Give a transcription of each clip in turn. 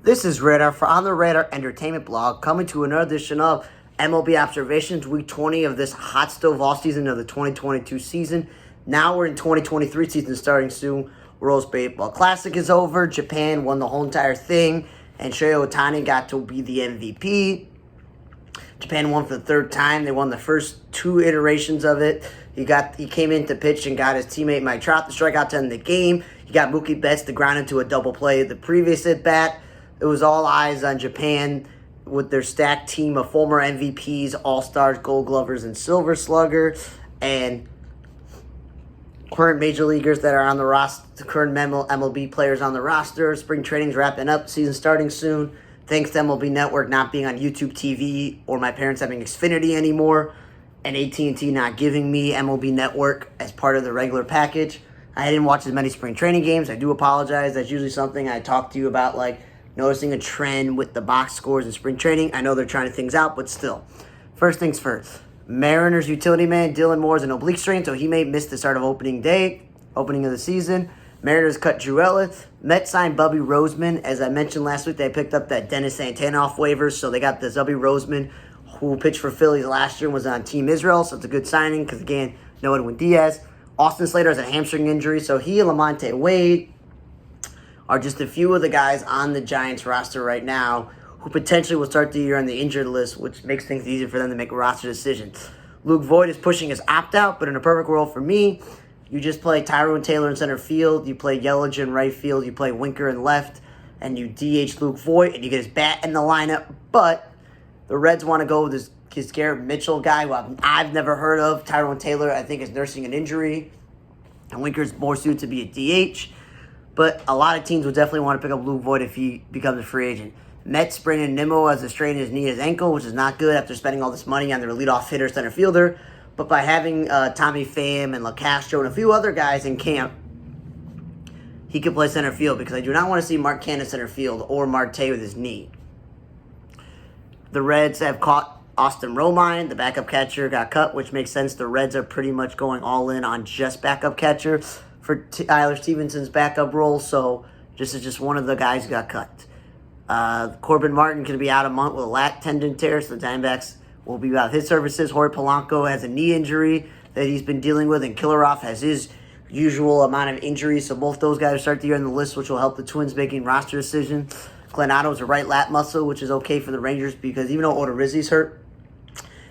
This is Radar for On the Radar Entertainment Blog, coming to another edition of MLB Observations, Week 20 of this Hotstove offseason of the 2022 season. Now we're in 2023 season starting soon. World Baseball Classic is over. Japan won the whole entire thing, and Shohei Ohtani got to be the MVP. Japan won for the third time. They won the first two iterations of it. He came in to pitch and got his teammate Mike Trout to strike out to end the game. He got Mookie Betts to ground into a double play the previous at-bat. It was all eyes on Japan with their stacked team of former MVPs, All-Stars, Gold Glovers, and Silver Slugger, and current major leaguers that are on the roster, current MLB players on the roster. Spring training's wrapping up, season starting soon. Thanks to MLB Network not being on YouTube TV or my parents having Xfinity anymore, and AT&T not giving me MLB Network as part of the regular package. I didn't watch as many spring training games. I do apologize. That's usually something I talk to you about, like noticing a trend with the box scores in spring training. I know they're trying things out, but still. First things first. Mariners utility man Dylan Moore is an oblique strain, so he may miss the start of opening of the season. Mariners cut Drew Ellis. Mets signed Bubby Roseman. As I mentioned last week, they picked up that Dennis Santana off waivers, so they got this Bubby Roseman, who pitched for Phillies last year and was on Team Israel, so it's a good signing because, again, no Edwin Diaz. Austin Slater has a hamstring injury, so he and Lamonte Wade are just a few of the guys on the Giants roster right now who potentially will start the year on the injured list, which makes things easier for them to make roster decisions. Luke Voigt is pushing his opt-out, but in a perfect world for me, you just play Tyrone Taylor in center field, you play Yelich in right field, you play Winker in left, and you DH Luke Voigt, and you get his bat in the lineup. But the Reds want to go with his Garrett Mitchell guy, who I've never heard of. Tyrone Taylor, I think, is nursing an injury, and Winker's more suited to be a DH. But a lot of teams would definitely want to pick up Luke Voigt if he becomes a free agent. Mets bring in Nimmo as a strain in his knee, his ankle, which is not good after spending all this money on their leadoff hitter, center fielder. But by having Tommy Pham and LaCastro and a few other guys in camp, he could play center field because I do not want to see Mark Canha center field or Marte with his knee. The Reds have caught Austin Romine. The backup catcher got cut, which makes sense. The Reds are pretty much going all in on just backup catcher for Tyler Stevenson's backup role, so this is just one of the guys who got cut. Corbin Martin can be out a month with a lat tendon tear, so the Diamondbacks will be without his services. Jorge Polanco has a knee injury that he's been dealing with, and Killaroff has his usual amount of injuries, so both those guys start the year on the list, which will help the Twins making roster decisions. Glenn Otto's a right lat muscle, which is okay for the Rangers because even though Odorizzi's hurt,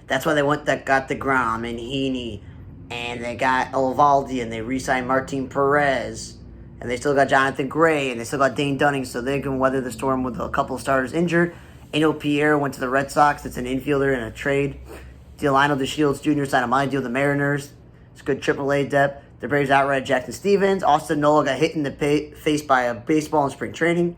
that's why they got DeGrom and Heaney, and they got Eovaldi, and they re-signed Martin Perez, and they still got Jonathan Gray, and they still got Dane Dunning, so they can weather the storm with a couple of starters injured. Eno Pierre went to the Red Sox. It's an infielder in a trade. Delino DeShields Jr. signed a money deal with the Mariners. It's good AAA depth. The Braves outright Jackson Stevens. Austin Nola got hit in the face by a baseball in spring training.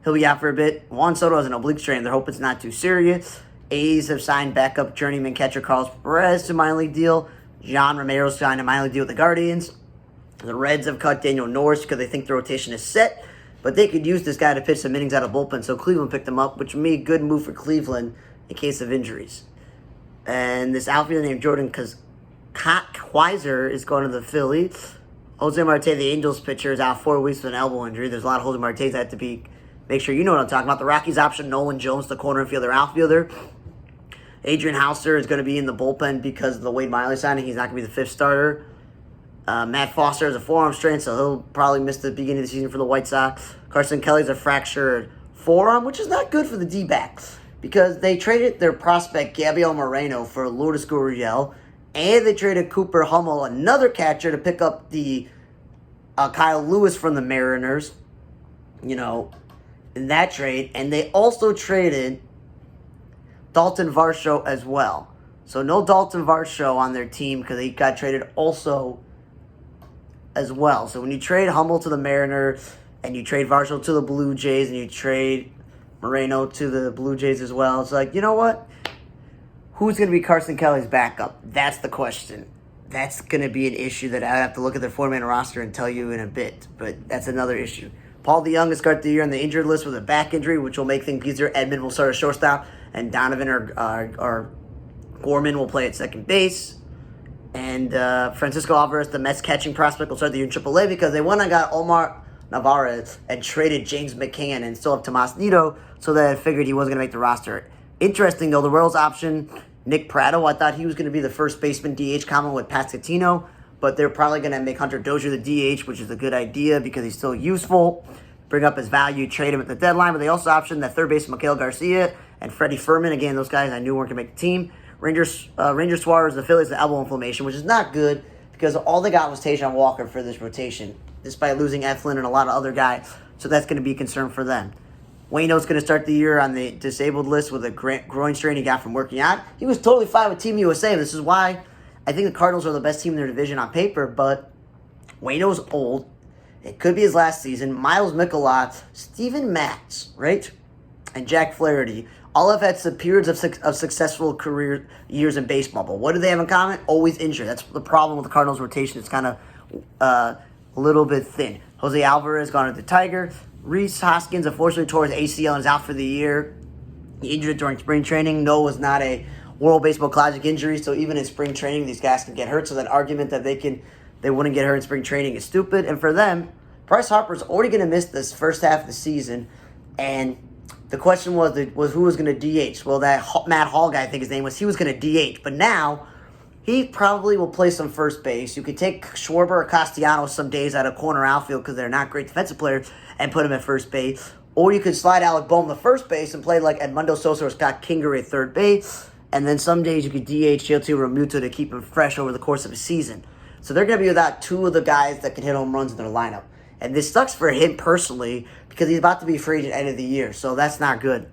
He'll be out for a bit. Juan Soto has an oblique strain. They're hoping it's not too serious. A's have signed backup journeyman catcher Carlos Perez to a minor league deal. John Romero signed a minor league deal with the Guardians. The Reds have cut Daniel Norris because they think the rotation is set, but they could use this guy to pitch some innings out of bullpen, so Cleveland picked him up, which would be a good move for Cleveland in case of injuries. And this outfielder named Jordan Kaiser is going to the Phillies. Jose Marte, the Angels pitcher, is out 4 weeks with an elbow injury. There's a lot of Jose Martes that have to be. Make sure you know what I'm talking about. The Rockies option Nolan Jones, the corner infielder, outfielder. Adrian Hauser is going to be in the bullpen because of the Wade Miley signing. He's not going to be the fifth starter. Matt Foster has a forearm strain, so he'll probably miss the beginning of the season for the White Sox. Carson Kelly's a fractured forearm, which is not good for the D-backs because they traded their prospect Gabriel Moreno for Lourdes Gurriel, and they traded Cooper Hummel, another catcher, to pick up the Kyle Lewis from the Mariners, in that trade. And they also traded Dalton Varsho as well. So no Dalton Varsho on their team because he got traded also as well. So when you trade Hummel to the Mariners and you trade Varsho to the Blue Jays and you trade Moreno to the Blue Jays as well, it's like, you know what? Who's going to be Carson Kelly's backup? That's the question. That's going to be an issue that I have to look at their four-man roster and tell you in a bit. But that's another issue. Paul DeJong has started the year on the injured list with a back injury, which will make things easier. Edmund will start at shortstop, and Donovan or Gorman will play at second base. And Francisco Alvarez, the Mets catching prospect, will start the year in AAA because they went and got Omar Navarez and traded James McCann and still have Tomas Nido, so that I figured he wasn't going to make the roster. Interesting, though, the Royals option Nick Pratto. I thought he was going to be the first baseman DH common with Pasquantino, but they're probably going to make Hunter Dozier the DH, which is a good idea because he's still useful. Bring up his value, trade him at the deadline, but they also optioned that third baseman Miguel Garcia and Freddie Furman. Again, those guys I knew weren't going to make the team. Ranger Suarez, the Phillies, the elbow inflammation, which is not good because all they got was Tayshaun Walker for this rotation, despite losing Eflin and a lot of other guys. So that's going to be a concern for them. Waino's going to start the year on the disabled list with a groin strain he got from working out. He was totally fine with Team USA. This is why I think the Cardinals are the best team in their division on paper, but Waino's old. It could be his last season. Miles Mikolat, Steven Matz, right? And Jack Flaherty all have had some periods of successful career years in baseball. But what do they have in common? Always injured. That's the problem with the Cardinals' rotation. It's kind of a little bit thin. Jose Alvarez gone to the Tiger. Rhys Hoskins, unfortunately, tore his ACL and is out for the year. He injured it during spring training. No, it was not a World Baseball Classic injury, so even in spring training, these guys can get hurt. So that argument that they wouldn't get hurt in spring training is stupid. And for them, Bryce Harper's already going to miss this first half of the season. And the question was who was going to DH. Well, that Matt Hall guy, I think his name was, he was going to DH. But now, he probably will play some first base. You could take Schwarber or Castellanos some days out of corner outfield because they're not great defensive players and put him at first base. Or you could slide Alec Bohm to first base and play like Edmundo Sosa or Scott Kinger at third base. And then some days you could DH JT Realmuto to keep him fresh over the course of a season. So they're going to be without two of the guys that can hit home runs in their lineup. And this sucks for him personally because he's about to be free at the end of the year. So that's not good.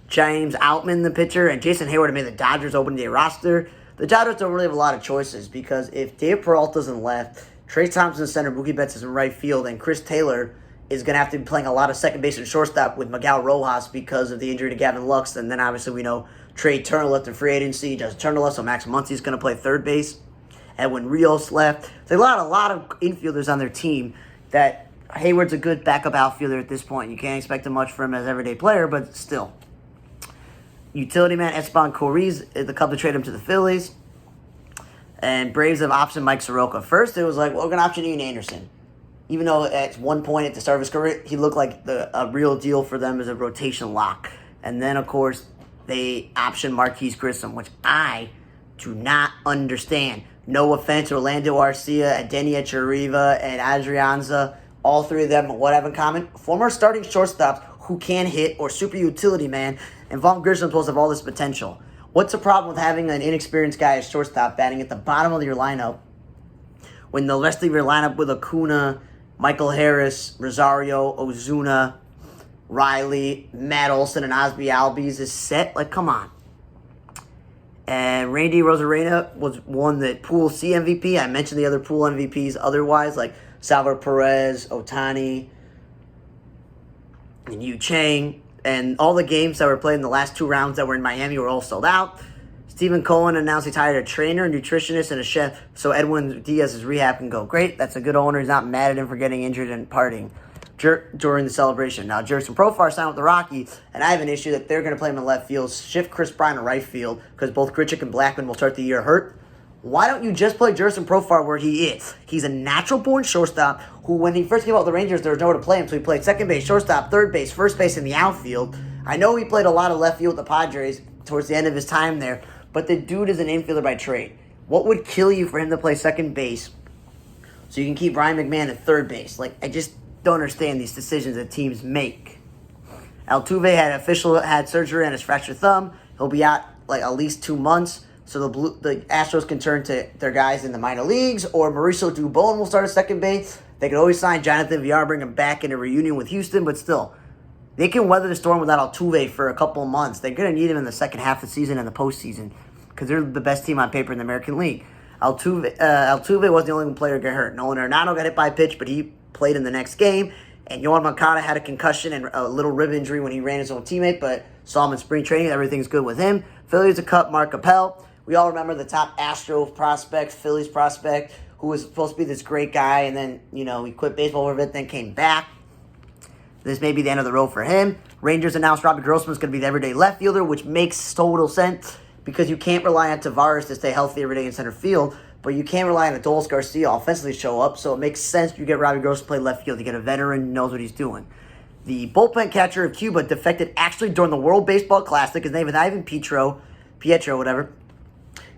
James Outman, the pitcher, and Jason Hayward have made the Dodgers opening day roster. The Dodgers don't really have a lot of choices because if Dave Peralta's in left, Trey Thompson in center, Mookie Betts is in right field, and Chris Taylor is going to have to be playing a lot of second base and shortstop with Miguel Rojas because of the injury to Gavin Lux. And then obviously we know Trey Turner left in free agency, Justin Turner left, so Max Muncy's going to play third base. Edwin Rios left. There's a lot of infielders on their team that Hayward's a good backup outfielder at this point. You can't expect too much from him as an everyday player, but still. Utility man Esteban Correa, the Cubs trade him to the Phillies. And Braves have optioned Mike Soroka. First, it was like, well, we're going to option Ian Anderson. Even though at one point at the start of his career, he looked like a real deal for them as a rotation lock. And then, of course, they optioned Marquise Grissom, which I do not understand. No offense to Orlando Arcia, Adeiny Echeverria, and Adrianza. All three of them, what have in common? Former starting shortstops who can hit or super utility man. And Vaughn Grissom supposed to have all this potential. What's the problem with having an inexperienced guy as shortstop batting at the bottom of your lineup when the rest of your lineup with Acuna, Michael Harris, Rosario, Ozuna, Riley, Matt Olson, and Osby Albies is set? Like, come on. And Randy Rosarena won the Pool C MVP. I mentioned the other Pool MVPs otherwise, like Salvador Perez, Otani, and Yu Chang. And all the games that were played in the last two rounds that were in Miami were all sold out. Stephen Cohen announced he hired a trainer, a nutritionist, and a chef so Edwin Diaz's rehab can go great. That's a good owner. He's not mad at him for getting injured and partying during the celebration. Now, Jurickson Profar signed with the Rockies, and I have an issue that they're going to play him in left field, shift Chris Bryant to right field, because both Grichuk and Blackman will start the year hurt. Why don't you just play Jurickson Profar where he is? He's a natural-born shortstop who, when he first came out with the Rangers, there was nowhere to play him, so he played second base, shortstop, third base, first base, in the outfield. I know he played a lot of left field with the Padres towards the end of his time there, but the dude is an infielder by trade. What would kill you for him to play second base so you can keep Ryan McMahon at third base? Like, I just don't understand these decisions that teams make. Altuve had surgery on his fractured thumb. He'll be out like at least 2 months. So the Astros can turn to their guys in the minor leagues, or Mauricio Dubon will start at second base. They could always sign Jonathan Villar, bring him back in a reunion with Houston, but still, they can weather the storm without Altuve for a couple of months. They're going to need him in the second half of the season and the postseason because they're the best team on paper in the American League. Altuve was the only player to get hurt. Nolan Arenado got hit by a pitch, but he played in the next game. And Yohan Moncada had a concussion and a little rib injury when he ran his own teammate, but saw him in spring training. Everything's good with him. Phillies to cut Mark Appel. We all remember the top Astro prospect, Phillies prospect, who was supposed to be this great guy, and then, he quit baseball for a bit, then came back. This may be the end of the road for him. Rangers announced Robbie Grossman's going to be the everyday left fielder, which makes total sense because you can't rely on Tavares to stay healthy every day in center field. but you can't rely on Adolis Garcia offensively show up, so it makes sense you get Robbie Gross to play left field. You get a veteran who knows what he's doing. The bullpen catcher of Cuba defected actually during the World Baseball Classic. His name is Ivan Pietro, whatever.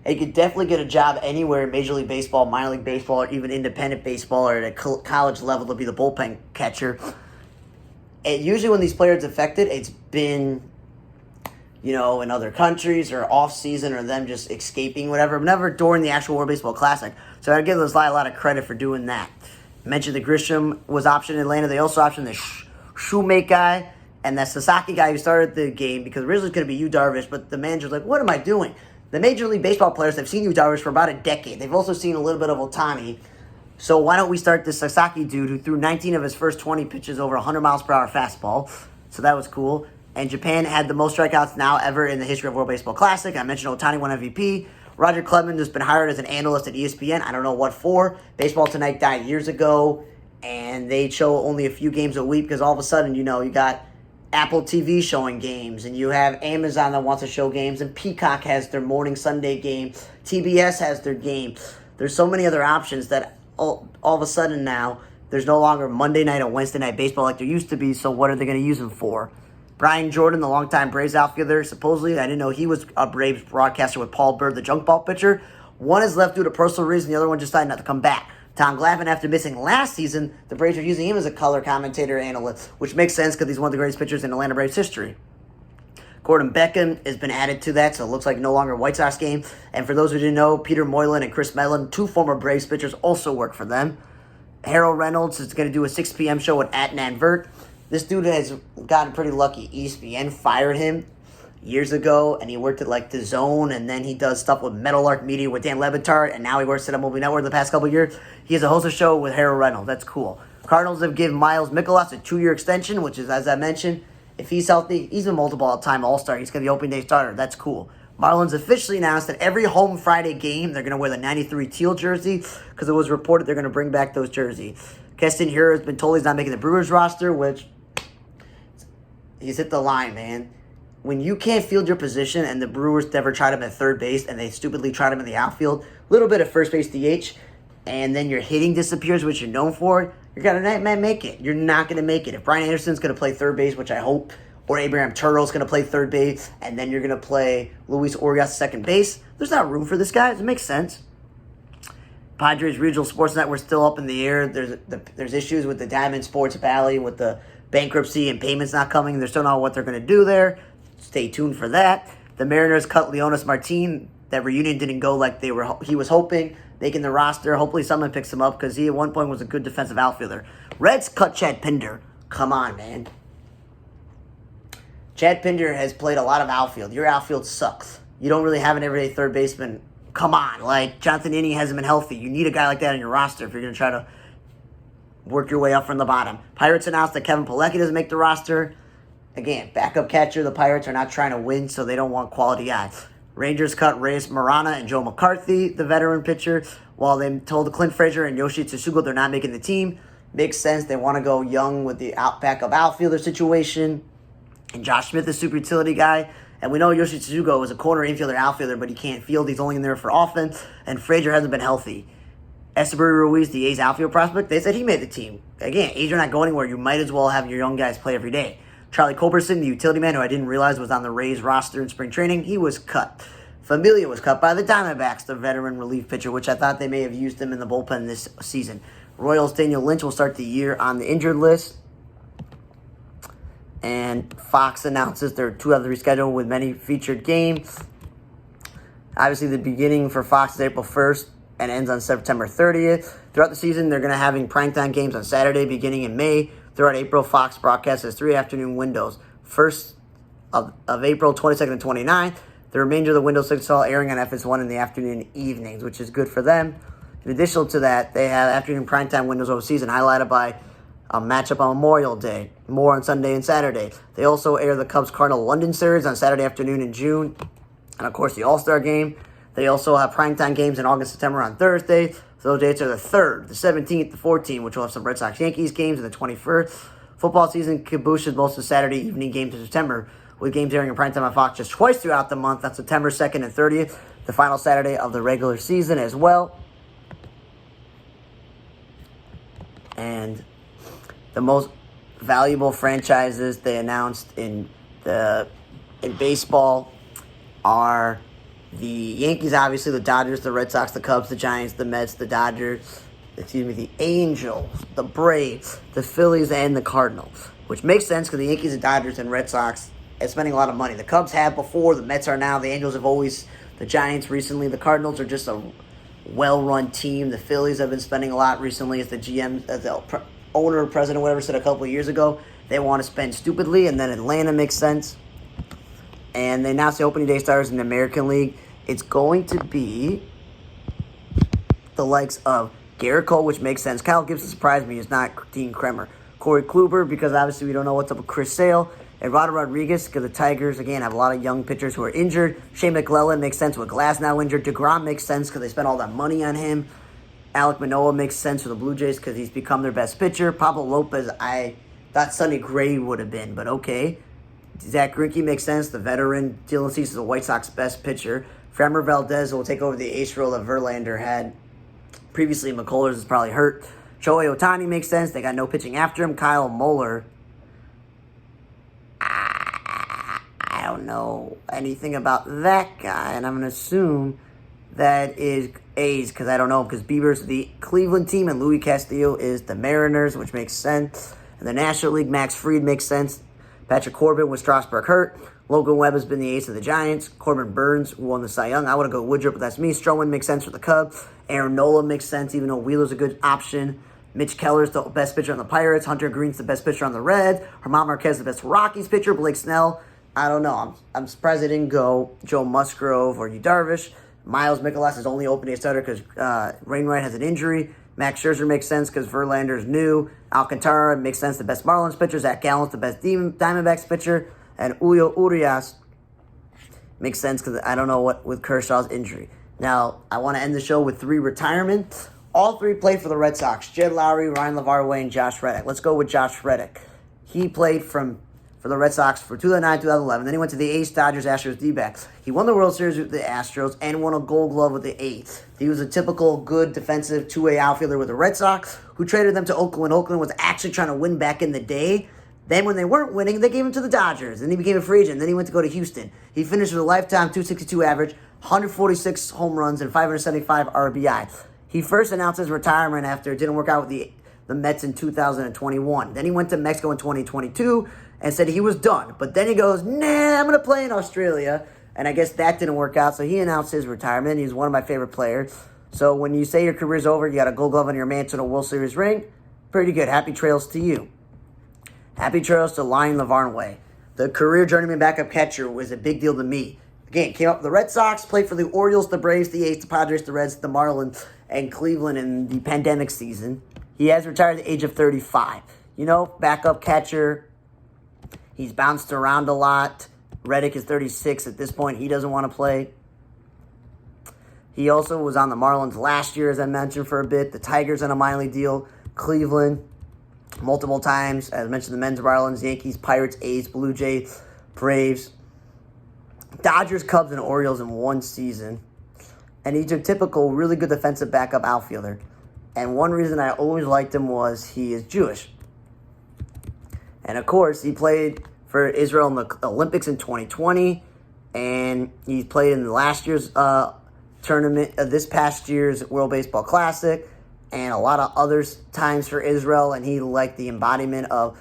And you could definitely get a job anywhere in Major League Baseball, minor league baseball, or even independent baseball, or at a college level to be the bullpen catcher. And usually when these players defected, it's been, in other countries or off season or them just escaping, whatever. Never during the actual World Baseball Classic. So I give those guys a lot of credit for doing that. I mentioned that Grisham was optioned in Atlanta. They also optioned the Shoemake guy and that Sasaki guy who started the game because originally it was going to be Yu Darvish, but the manager's like, what am I doing? The Major League Baseball players have seen Yu Darvish for about a decade. They've also seen a little bit of Ohtani. So why don't we start this Sasaki dude who threw 19 of his first 20 pitches over 100 miles per hour fastball. So that was cool. And Japan had the most strikeouts now ever in the history of World Baseball Classic. I mentioned Ohtani won MVP. Roger Clemens has been hired as an analyst at ESPN. I don't know what for. Baseball Tonight died years ago. And they show only a few games a week because all of a sudden, you got Apple TV showing games. And you have Amazon that wants to show games. And Peacock has their morning Sunday game. TBS has their game. There's so many other options that all of a sudden now, there's no longer Monday night and Wednesday night baseball like there used to be. So what are they going to use them for? Brian Jordan, the longtime Braves outfielder, supposedly, I didn't know he was a Braves broadcaster with Paul Bird, the junk ball pitcher. One is left due to personal reasons. The other one decided not to come back. Tom Glavine, after missing last season, the Braves are using him as a color commentator analyst, which makes sense because he's one of the greatest pitchers in Atlanta Braves history. Gordon Beckham has been added to that, so it looks like no longer a White Sox game. And for those who didn't know, Peter Moylan and Chris Mellon, two former Braves pitchers, also work for them. Harold Reynolds is going to do a 6 p.m. show with Adnan Vert. This dude has gotten pretty lucky. ESPN fired him years ago, and he worked at The Zone, and then he does stuff with Meadowlark Media with Dan Lebitard, and now he works at MLB Network the past couple of years. He has a host of show with Harold Reynolds. That's cool. Cardinals have given Miles Mikolas a 2-year extension, which is, as I mentioned, if he's healthy, he's a multiple-time All-Star. He's going to be opening day starter. That's cool. Marlins officially announced that every home Friday game, they're going to wear the 93 teal jersey because it was reported they're going to bring back those jerseys. Keston Hiura has been told he's not making the Brewers roster, which he's hit the line, man. When you can't field your position and the Brewers never tried him at third base and they stupidly tried him in the outfield, a little bit of first base DH, and then your hitting disappears, which you're known for, you're going to make it. You're not going to make it. If Brian Anderson's going to play third base, which I hope, or Abraham Turrell's going to play third base, and then you're going to play Luis Urias second base, there's not room for this guy. It makes sense. Padres Regional Sports Network still up in the air. There's issues with the Diamond Sports Valley with the bankruptcy and payments not coming. They still don't know what they're going to do there. Stay tuned for that. The Mariners cut Leonis Martin. That reunion didn't go like he was hoping. Making the roster. Hopefully someone picks him up because he at one point was a good defensive outfielder. Reds cut Chad Pinder. Come on, man. Chad Pinder has played a lot of outfield. Your outfield sucks. You don't really have an everyday third baseman. Come on. Jonathan Innie hasn't been healthy. You need a guy like that on your roster if you're going to try to work your way up from the bottom. Pirates announced that Kevin Pilecki doesn't make the roster. Again, backup catcher. The Pirates are not trying to win, so they don't want quality guys. Rangers cut Reyes Marana and Joe McCarthy, the veteran pitcher, while they told Clint Frazier and Yoshi Tsugo they're not making the team. Makes sense. They want to go young with the backup outfielder situation. And Josh Smith is a super utility guy. And we know Yoshi Tsugo is a corner infielder outfielder, but he can't field. He's only in there for offense. And Frazier hasn't been healthy. Esteban Ruiz, the A's outfield prospect, they said he made the team. Again, A's are not going anywhere. You might as well have your young guys play every day. Charlie Culberson, the utility man, who I didn't realize was on the Rays roster in spring training, he was cut. Familia was cut by the Diamondbacks, the veteran relief pitcher, which I thought they may have used him in the bullpen this season. Royals' Daniel Lynch will start the year on the injured list. And Fox announces their 2 out of 3 schedule with many featured games. Obviously, the beginning for Fox is April 1st and ends on September 30th. Throughout the season, they're going to having primetime games on Saturday beginning in May. Throughout April, Fox broadcasts has 3 afternoon windows. 1st of April, 22nd and 29th. The remainder of the window 6 all airing on FS1 in the afternoon evenings, which is good for them. In addition to that, they have afternoon primetime windows over season highlighted by a matchup on Memorial Day, more on Sunday and Saturday. They also air the Cubs-Cardinal London Series on Saturday afternoon in June, and of course the All-Star Game. They also have primetime games in August, September on Thursday. So those dates are the 3rd, the 17th, the 14th, which will have some Red Sox-Yankees games, and the 21st. Football season cabooses most of Saturday evening games in September, with games airing in primetime on Fox just twice throughout the month on September 2nd and 30th, the final Saturday of the regular season as well. And the most valuable franchises they announced in baseball are the Yankees, obviously, the Dodgers, the Red Sox, the Cubs, the Giants, the Mets, the the Angels, the Braves, the Phillies, and the Cardinals, which makes sense because the Yankees, the Dodgers, and Red Sox are spending a lot of money. The Cubs have before, the Mets are now, the Angels have always, the Giants recently, the Cardinals are just a well-run team. The Phillies have been spending a lot recently, as the GM, as the owner, president, whatever, said a couple of years ago. They want to spend stupidly, and then Atlanta makes sense. And they announced the opening day starters in the American League. It's going to be the likes of Garrett Cole, which makes sense. Kyle Gibson surprised me. It's not Dean Kremer. Corey Kluber, because obviously we don't know what's up with Chris Sale. Eduardo Rodriguez, because the Tigers, again, have a lot of young pitchers who are injured. Shane McClellan makes sense with Glass now injured. DeGrom makes sense because they spent all that money on him. Alek Manoah makes sense for the Blue Jays because he's become their best pitcher. Pablo Lopez, I thought Sonny Gray would have been, but okay. Zach Greinke makes sense. The veteran, Dylan Cease is the White Sox best pitcher. Framber Valdez will take over the ace role that Verlander had. Previously, McCullers is probably hurt. Shohei Ohtani makes sense. They got no pitching after him. Kyle Muller, I don't know anything about that guy, and I'm going to assume that is A's because I don't know, because Bieber's the Cleveland team and Louis Castillo is the Mariners, which makes sense. In the National League, Max Fried makes sense. Patrick Corbin with Strasburg hurt. Logan Webb has been the ace of the Giants. Corbin Burns, who won the Cy Young. I want to go Woodruff, but that's me. Stroman makes sense for the Cubs. Aaron Nola makes sense, even though Wheeler's a good option. Mitch Keller's the best pitcher on the Pirates. Hunter Green's the best pitcher on the Reds. Germán Marquez the best Rockies pitcher. Blake Snell, I don't know. I'm surprised they didn't go Joe Musgrove or Yu Darvish. Miles Mikolas is only opening a starter because Wainwright has an injury. Max Scherzer makes sense because Verlander's new. Alcantara makes sense, the best Marlins pitcher. Zach Gallen's the best Diamondbacks pitcher. And Julio Urias makes sense because I don't know what with Kershaw's injury. Now, I want to end the show with 3 retirements. All 3 played for the Red Sox. Jed Lowry, Ryan LaVarway, and Josh Reddick. Let's go with Josh Reddick. He played for the Red Sox for 2009, 2011. Then he went to the A's, Dodgers, Astros, D-backs. He won the World Series with the Astros and won a Gold Glove with the A's. He was a typical good defensive two-way outfielder with the Red Sox, who traded them to Oakland. Oakland was actually trying to win back in the day. Then when they weren't winning, they gave him to the Dodgers. Then he became a free agent. Then he went to go to Houston. He finished with a lifetime .262 average, 146 home runs, and 575 RBI. He first announced his retirement after it didn't work out with the Mets in 2021. Then he went to Mexico in 2022 and said he was done. But then he goes, nah, I'm going to play in Australia. And I guess that didn't work out, so he announced his retirement. He's one of my favorite players. So when you say your career's over, you got a Gold Glove on your mansion, a World Series ring, pretty good. Happy trails to you. Happy trails to Lion Lavarnway. The career journeyman backup catcher was a big deal to me. Again, came up with the Red Sox, played for the Orioles, the Braves, the A's, the Padres, the Reds, the Marlins, and Cleveland in the pandemic season. He has retired at the age of 35. You know, backup catcher. He's bounced around a lot. Reddick is 36 at this point. He doesn't want to play. He also was on the Marlins last year, as I mentioned, for a bit. The Tigers on a minor league deal. Cleveland multiple times. As I mentioned, the men's Marlins, Yankees, Pirates, A's, Blue Jays, Braves, Dodgers, Cubs, and Orioles in one season. And he's a typical, really good defensive backup outfielder. And one reason I always liked him was he is Jewish. And of course, he played for Israel in the Olympics in 2020. And he played in the last year's tournament, this past year's World Baseball Classic, and a lot of other times for Israel. And he liked the embodiment of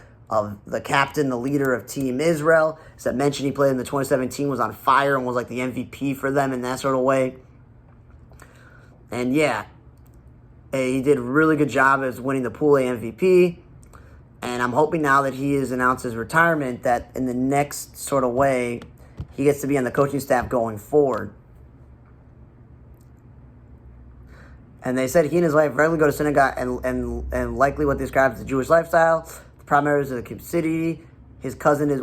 the captain, the leader of Team Israel. As I mentioned, he played in the 2017, was on fire, and was like the MVP for them in that sort of way. And yeah, he did a really good job as winning the Pool A MVP. And I'm hoping now that he has announced his retirement that in the next sort of way, he gets to be on the coaching staff going forward. And they said he and his wife regularly go to synagogue and likely what they described as a Jewish lifestyle. The primaries of the city. His cousin is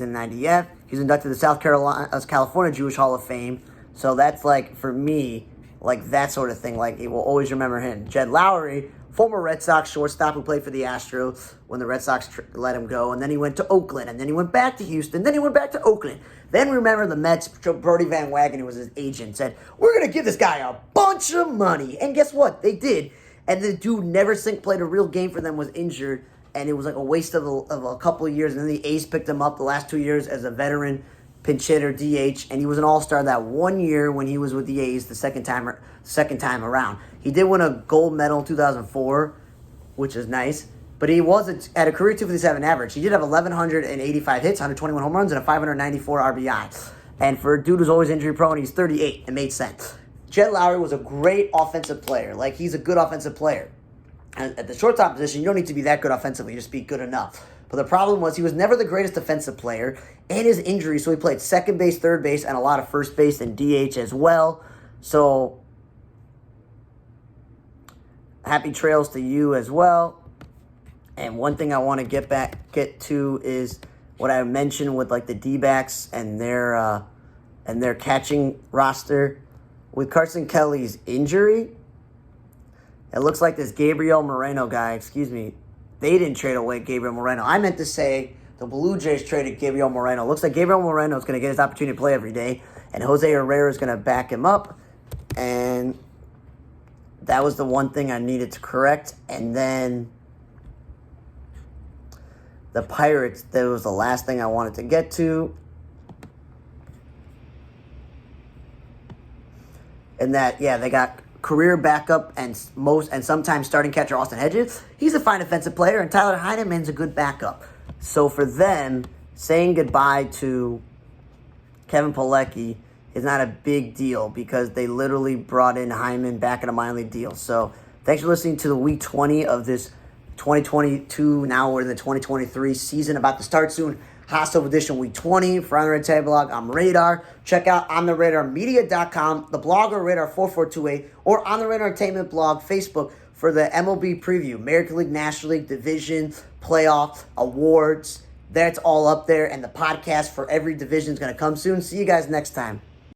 in 90F. He's inducted to the South California Jewish Hall of Fame. So that's like, for me, like that sort of thing. Like, he will always remember him. Jed Lowry, former Red Sox shortstop who played for the Astros when the Red Sox let him go. And then he went to Oakland. And then he went back to Houston. Then he went back to Oakland. Then remember the Mets, Brody Van Wagenen was his agent, said, we're going to give this guy a bunch of money. And guess what? They did. And the dude never played a real game for them, was injured, and it was like a waste of a couple of years. And then the A's picked him up the last 2 years as a veteran pinch hitter, DH, and he was an all-star that 1 year when he was with the A's the second time around. He did win a gold medal in 2004, which is nice, but he was at a career 257 average. He did have 1,185 hits, 121 home runs, and a 594 RBI. And for a dude who's always injury-prone, he's 38. It made sense. Jed Lowry was a great offensive player. Like, he's a good offensive player. And at the shortstop position, you don't need to be that good offensively. You just be good enough. But the problem was he was never the greatest defensive player, and his injury, so he played second base, third base, and a lot of first base and DH as well. So, happy trails to you as well. And one thing I want to get to is what I mentioned with like the D-backs and their catching roster. With Carson Kelly's injury, it looks like this Gabriel Moreno guy, they didn't trade away Gabriel Moreno. I meant to say the Blue Jays traded Gabriel Moreno. Looks like Gabriel Moreno is going to get his opportunity to play every day, and Jose Herrera is going to back him up. And that was the one thing I needed to correct. And then the Pirates, that was the last thing I wanted to get to. And that, yeah, they got career backup and sometimes starting catcher Austin Hedges. He's a fine offensive player, and Tyler Heineman's a good backup. So for them, saying goodbye to Kevin Pilecki is not a big deal because they literally brought in Hyman back in a minor league deal. So thanks for listening to the week 20 of this 2022. Now we're in the 2023 season, about to start soon. Hotstove edition week 20 for On the Radar Tag Blog. I'm Radar. Check out ontheradarmedia.com, the blog or Radar 4428, or On the Radar Entertainment blog, Facebook for the MLB preview, American League, National League, division, playoff, awards. That's all up there, and the podcast for every division is going to come soon. See you guys next time.